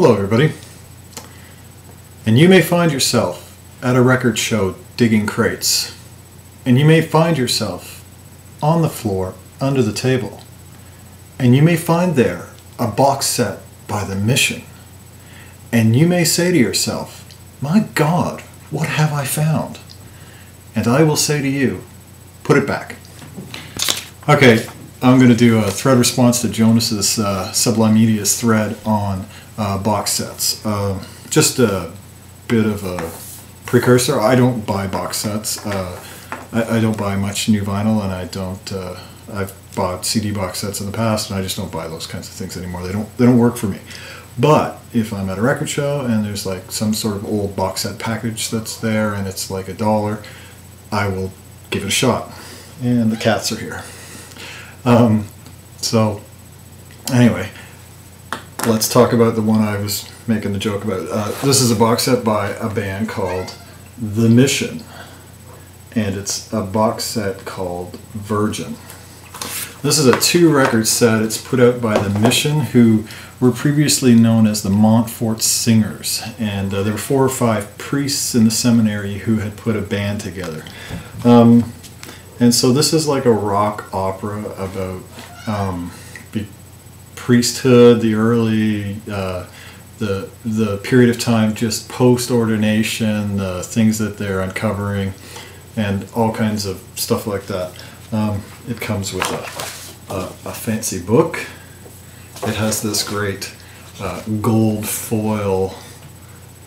Hello everybody. And you may find yourself at a record show digging crates. And you may find yourself on the floor under the table. And you may find there a box set by The Mission. And you may say to yourself, my God, what have I found? And I will say to you, put it back. Okay, I'm going to do a thread response to Jonas's SublimMedia's thread on box sets. Just a bit of a precursor. I don't buy box sets. I don't buy much new vinyl, and I don't. I've bought CD box sets in the past, and I just don't buy those kinds of things anymore. They don't work for me. But if I'm at a record show and there's like some sort of old box set package that's there and it's like $1, I will give it a shot. And the cats are here. So anyway, let's talk about the one I was making the joke about. This is a box set by a band called The Mission, and it's a box set called Virgin. This is a 2-record set. It's put out by The Mission, who were previously known as the Montfort Singers, and there were 4 or 5 priests in the seminary who had put a band together. And so this is like a rock opera about priesthood, the early, the period of time just post-ordination, the things that they're uncovering, and all kinds of stuff like that. It comes with a fancy book. It has this great gold foil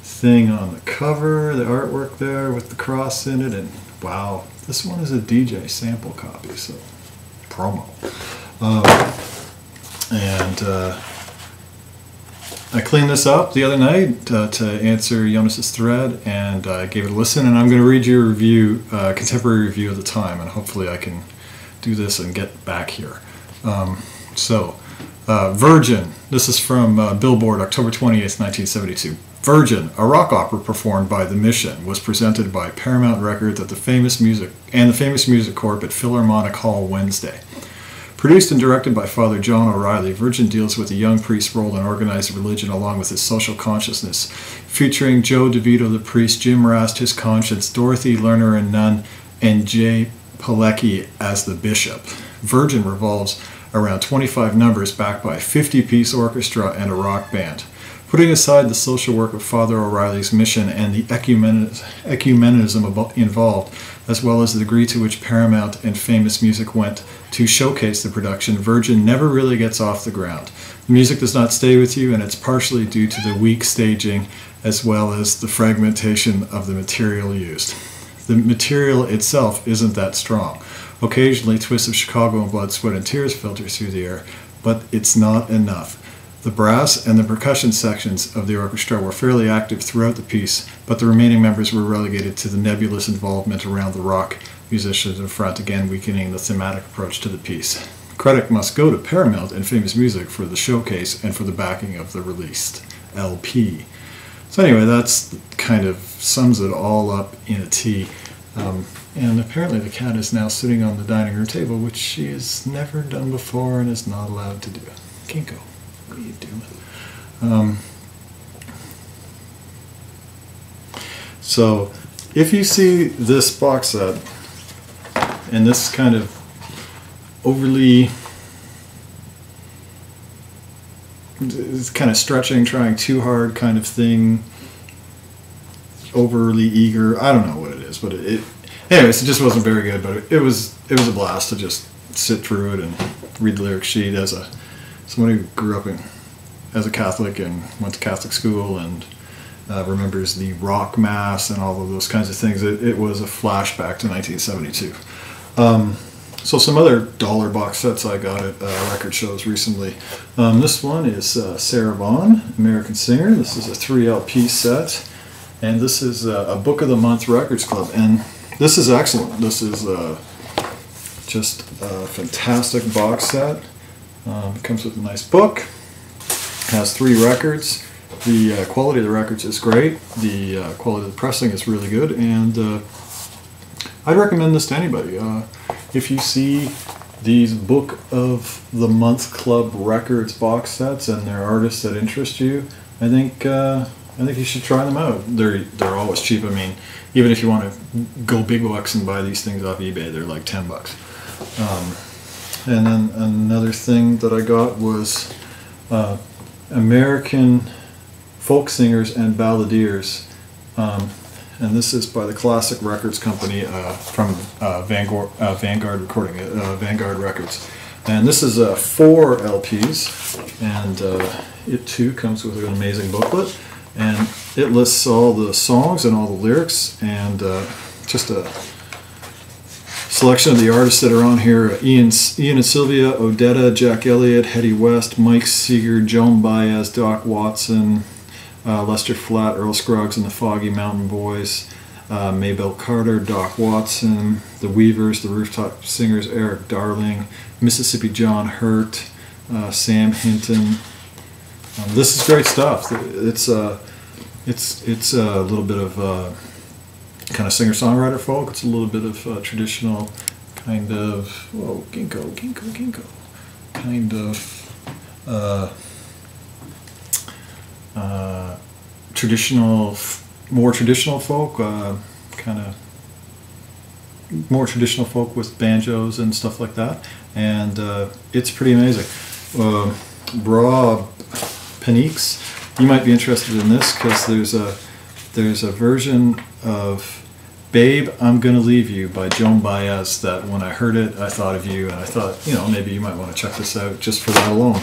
thing on the cover, the artwork there with the cross in it, and wow, this one is a DJ sample copy, so promo. I cleaned this up the other night to answer Jonas's thread, and I gave it a listen, and I'm going to read you a review, contemporary review of the time, and hopefully I can do this and get back here. Virgin, this is from Billboard, October 28th, 1972. Virgin, a rock opera performed by The Mission, was presented by Paramount Records at the Famous Music Corp at Philharmonic Hall Wednesday. Produced and directed by Father John O'Reilly, Virgin deals with a young priest's role in organized religion along with his social consciousness, featuring Joe DeVito the priest, Jim Rast his conscience, Dorothy Lerner and nun, and Jay Pilecki as the bishop. Virgin revolves around 25 numbers backed by a 50-piece orchestra and a rock band. Putting aside the social work of Father O'Reilly's mission and the ecumenism involved, as well as the degree to which Paramount and Famous Music went to showcase the production, Virgin never really gets off the ground. The music does not stay with you, and it's partially due to the weak staging as well as the fragmentation of the material used. The material itself isn't that strong. Occasionally, twists of Chicago and Blood, Sweat, and Tears filter through the air, but it's not enough. The brass and the percussion sections of the orchestra were fairly active throughout the piece, but the remaining members were relegated to the nebulous involvement around the rock musicians in front, again weakening the thematic approach to the piece. Credit must go to Paramount and Famous Music for the showcase and for the backing of the released LP. So anyway, that's kind of sums it all up in a T. And apparently the cat is now sitting on the dining room table, which she has never done before and is not allowed to do. Kinko, what are you doing? So if you see this box set and this kind of overly, it's kind of stretching, trying too hard kind of thing, overly eager, I don't know what it is, but anyways, it just wasn't very good, but it was a blast to just sit through it and read the lyric sheet as someone who grew up as a Catholic and went to Catholic school and remembers the rock mass and all of those kinds of things. It was a flashback to 1972. So some other dollar box sets I got at record shows recently. This one is Sarah Vaughan, American singer. This is a 3 LP set, and this is a Book of the Month Records Club, and this is excellent. This is just a fantastic box set. It comes with a nice book. It has 3 records. The quality of the records is great. The quality of the pressing is really good, and I'd recommend this to anybody. If you see these Book of the Month Club Records box sets and there are artists that interest you, I think you should try them out. They're always cheap. I mean, even if you want to go big bucks and buy these things off eBay, they're like $10. And then another thing that I got was American folk singers and balladeers. And this is by the Classic Records Company from Vanguard Recording, Vanguard Records. And this is 4 LPs, and it too comes with an amazing booklet. And it lists all the songs and all the lyrics, and just a selection of the artists that are on here: Ian and Sylvia, Odetta, Jack Elliott, Hetty West, Mike Seeger, Joan Baez, Doc Watson, Lester Flatt, Earl Scruggs and the Foggy Mountain Boys, Maybelle Carter, Doc Watson, the Weavers, the Rooftop Singers, Eric Darling, Mississippi John Hurt, Sam Hinton. This is great stuff. It's a little bit of kind of singer-songwriter folk. It's a little bit of traditional kind of ginkgo, kind of traditional, more traditional folk, kind of more traditional folk with banjos and stuff like that, and it's pretty amazing. Raw Paniques, you might be interested in this because there's a version of "Babe, I'm Gonna Leave You" by Joan Baez that when I heard it, I thought of you, and I thought, maybe you might want to check this out just for that alone.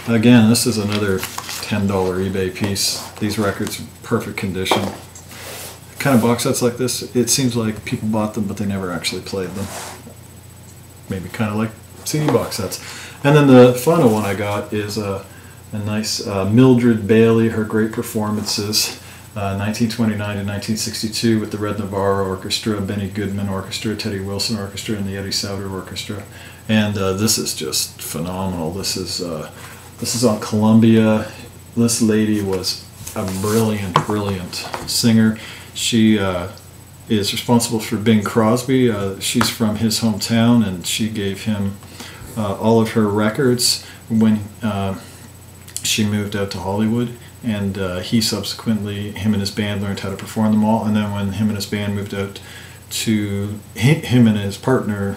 Again, this is another $10 eBay piece. These records are perfect condition. Kind of box sets like this, it seems like people bought them, but they never actually played them. Maybe kind of like CD box sets. And then the final one I got is a nice Mildred Bailey, her great performances, 1929 to 1962 with the Red Navarro Orchestra, Benny Goodman Orchestra, Teddy Wilson Orchestra, and the Eddie Sauter Orchestra. And this is just phenomenal. This is on Columbia. This lady was a brilliant singer. She is responsible for Bing Crosby. She's from his hometown, and she gave him all of her records when she moved out to Hollywood, and he subsequently, him and his band, learned how to perform them all. And then when him and his band moved out to, him and his partner,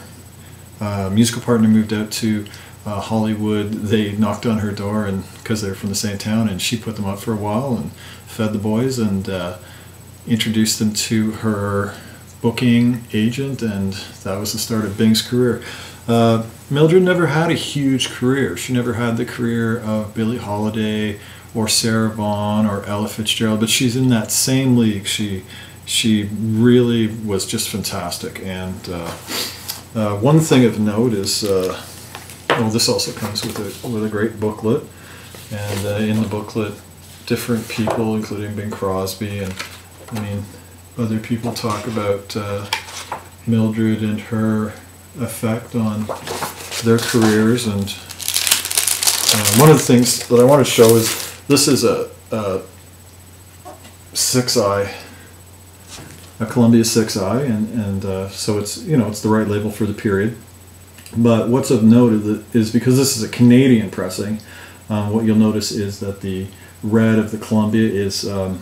musical partner, moved out to Hollywood, they knocked on her door, and because they're from the same town, and she put them up for a while and fed the boys and introduced them to her booking agent, and that was the start of Bing's career. Mildred never had a huge career. She never had the career of Billie Holiday or Sarah Vaughan or Ella Fitzgerald, but she's in that same league. She really was just fantastic. And one thing of note is, this also comes with a great booklet, and in the booklet, different people, including Bing Crosby, and other people talk about Mildred and her effect on their careers. And one of the things that I want to show is this is a 6i, a Columbia 6i, and so it's it's the right label for the period. But what's of note is because this is a Canadian pressing, what you'll notice is that the red of the Columbia is a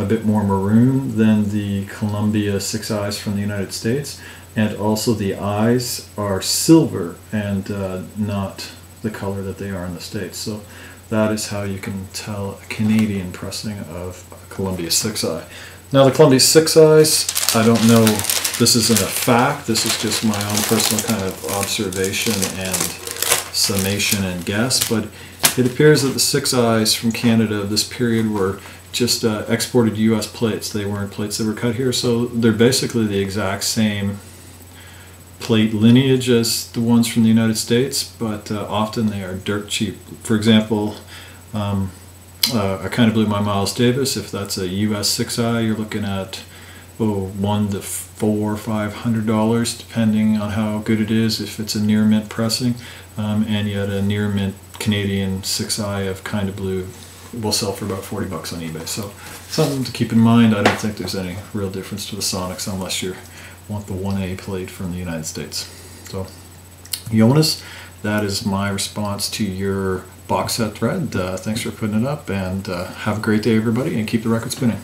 bit more maroon than the Columbia 6i's from the United States, and also the eyes are silver and not the color that they are in the States. So that is how you can tell a Canadian pressing of a Columbia 6i. Now the Columbia 6i's, I don't know, this isn't a fact, this is just my own personal kind of observation and summation and guess, but it appears that the 6i's from Canada of this period were just exported U.S. plates. They weren't plates that were cut here, so they're basically the exact same plate lineage as the ones from the United States, but often they are dirt cheap. For example, I kind of blew my Miles Davis. If that's a U.S. 6i, you're looking at $100 to $400 or $500, depending on how good it is. If it's a near mint pressing, and yet a near mint Canadian 6i of kind of blue will sell for about $40 on eBay. So something to keep in mind. I don't think there's any real difference to the Sonics unless you want the 1A plate from the United States. So, Jonas, that is my response to your box set thread. Thanks for putting it up, and have a great day, everybody, and keep the record spinning.